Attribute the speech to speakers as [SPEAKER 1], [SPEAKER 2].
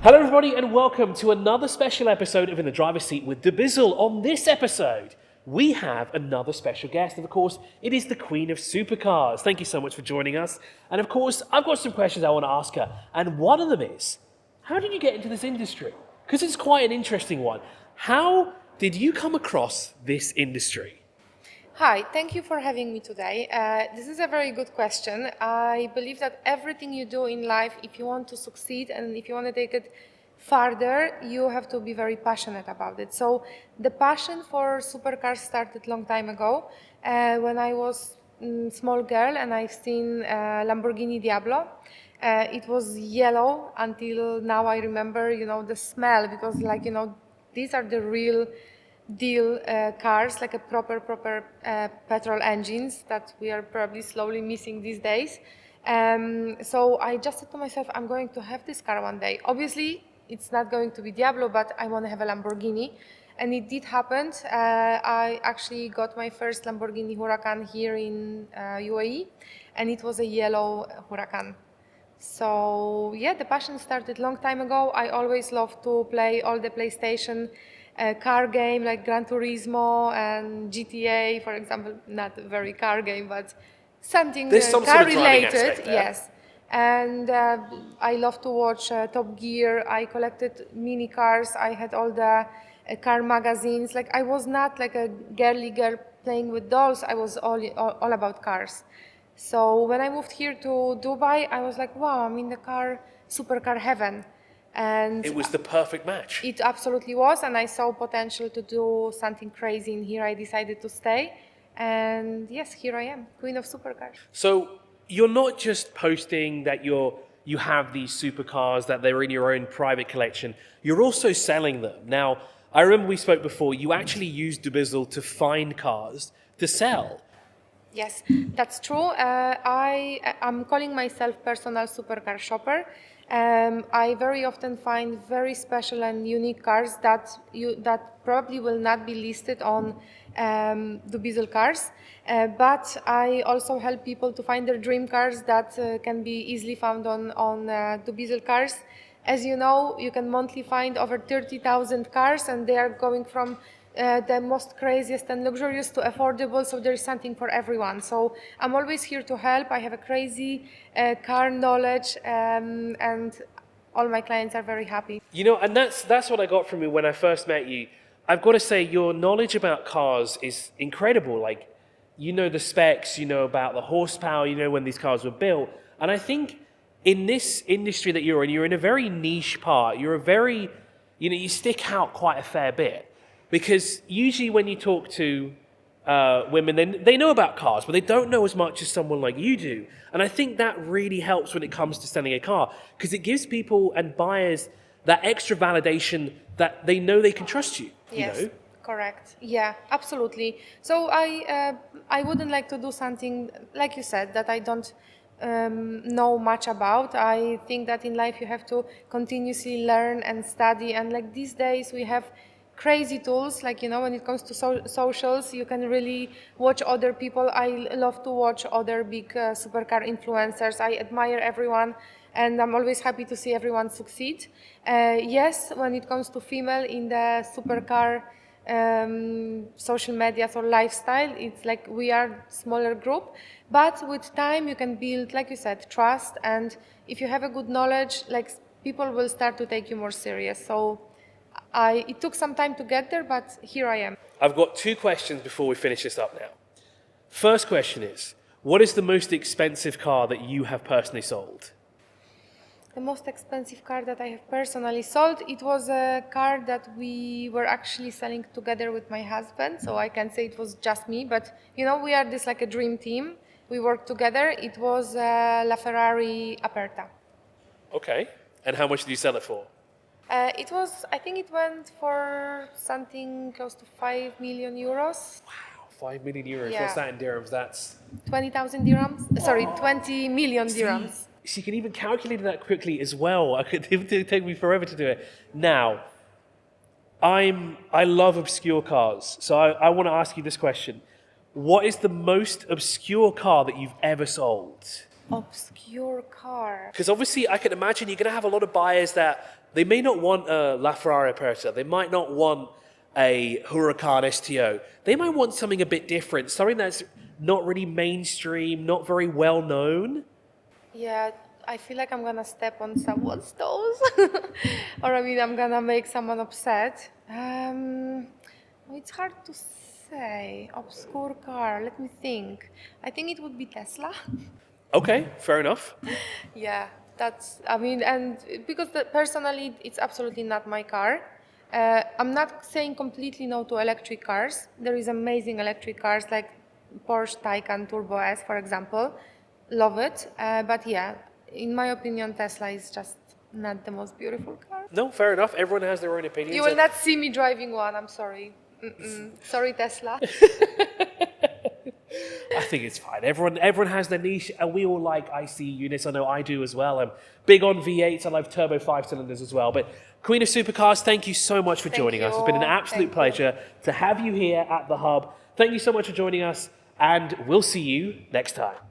[SPEAKER 1] Hello everybody and welcome to another special episode of In the Driver's Seat with dubizzle. On this episode, we have another special guest, and of course, it is the Queen of Supercars. Thank you so much for joining us. And of course, I've got some questions I want to ask her. And one of them is, how did you get into this industry? Because it's quite an interesting one. How did you come across this industry?
[SPEAKER 2] Hi, thank you for having me today. This is a very good question. I believe that everything you do in life, if you want to succeed and if you want to take it farther, you have to be very passionate about it. So the passion for supercars started a long time ago when I was a small girl and I've seen Lamborghini Diablo. It was yellow until now. I remember, the smell, because these are the real deal cars, like a proper petrol engines that we are probably slowly missing these days. So I just said to myself, I'm going to have this car one day. Obviously, it's not going to be Diablo, but I want to have a Lamborghini. And it did happen. I actually got my first Lamborghini Huracan here in UAE, and it was a yellow Huracan. So yeah, the passion started a long time ago. I always loved to play all the PlayStation car game like Gran Turismo and GTA, for example. Not a very car game, but something car related. Yes. And I love to watch Top Gear. I collected mini cars. I had all the car magazines. Like, I was not like a girly girl playing with dolls. I was all about cars. So when I moved here to Dubai, I was like, wow, I'm in the supercar heaven. And
[SPEAKER 1] it was the perfect match.
[SPEAKER 2] It absolutely was, and I saw potential to do something crazy in here. I decided to stay, and yes, here I am, Queen of Supercars.
[SPEAKER 1] So you're not just posting that you have these supercars, that they're in your own private collection. You're also selling them. Now, I remember we spoke before, you actually used dubizzle to cars to sell.
[SPEAKER 2] Yes, that's true. I'm calling myself personal supercar shopper. I very often find very special and unique cars that probably will not be listed on dubizzle cars. But I also help people to find their dream cars that can be easily found on dubizzle cars. As you know, you can monthly find over 30,000 cars, and they are going from the most craziest and luxurious to affordable, so there is something for everyone. So I'm always here to help. I have a crazy car knowledge, and all my clients are very happy.
[SPEAKER 1] And that's what I got from you when I first met you. I've got to say, your knowledge about cars is incredible. Like, you know the specs, you know about the horsepower, you know when these cars were built. And I think in this industry that you're in a very niche part. You're a very, you stick out quite a fair bit. Because usually when you talk to women, they know about cars, but they don't know as much as someone like you do. And I think that really helps when it comes to selling a car, because it gives people and buyers that extra validation that they know they can trust you.
[SPEAKER 2] Yes, correct. Yeah, absolutely. So I wouldn't like to do something, like you said, that I don't know much about. I think that in life you have to continuously learn and study. And like these days we have crazy tools, like, when it comes to socials, you can really watch other people. I love to watch other big supercar influencers. I admire everyone, and I'm always happy to see everyone succeed. Yes, when it comes to female in the supercar social media or lifestyle, it's like we are smaller group, but with time you can build, like you said, trust, and if you have a good knowledge, like, people will start to take you more serious. So it took some time to get there, but here I am.
[SPEAKER 1] I've got two questions before we finish this up now. First question is, what is the most expensive car that you have personally sold?
[SPEAKER 2] The most expensive car that I have personally sold, it was a car that we were actually selling together with my husband, so I can say it was just me, but we are this like a dream team. We work together. It was a LaFerrari Aperta.
[SPEAKER 1] Okay, and how much did you sell it for?
[SPEAKER 2] I think it went for something close to 5 million euros.
[SPEAKER 1] Wow, 5 million euros.
[SPEAKER 2] Yeah.
[SPEAKER 1] What's that in dirhams? That's
[SPEAKER 2] 20,000 dirhams. Sorry, 20 million dirhams.
[SPEAKER 1] So you can even calculate that quickly as well. It would take me forever to do it. Now, I love obscure cars, so I want to ask you this question. What is the most obscure car that you've ever sold?
[SPEAKER 2] Obscure car.
[SPEAKER 1] Because obviously, I can imagine you're going to have a lot of buyers that they may not want a LaFerrari Aperta. They might not want a Huracan STO. They might want something a bit different, something that's not really mainstream, not very well known.
[SPEAKER 2] Yeah, I feel like I'm gonna step on someone's toes, or I mean, I'm gonna make someone upset. It's hard to say. Obscure car. Let me think. I think it would be Tesla.
[SPEAKER 1] Okay, fair enough.
[SPEAKER 2] Yeah, that's. I mean, and because personally, it's absolutely not my car. I'm not saying completely no to electric cars. There is amazing electric cars like Porsche Taycan Turbo S, for example. Love it. But yeah, in my opinion, Tesla is just not the most beautiful car.
[SPEAKER 1] No, fair enough. Everyone has their own opinions.
[SPEAKER 2] You will not see me driving one. I'm sorry. Sorry, Tesla.
[SPEAKER 1] I think it's fine. Everyone has their niche, and we all like IC units. I know I do as well. I'm big on V8s. I love turbo 5-cylinders as well. But Queen of Supercars, thank you so much for joining us. It's been an absolute pleasure to have you here at the Hub. Thank you so much for joining us, and we'll see you next time.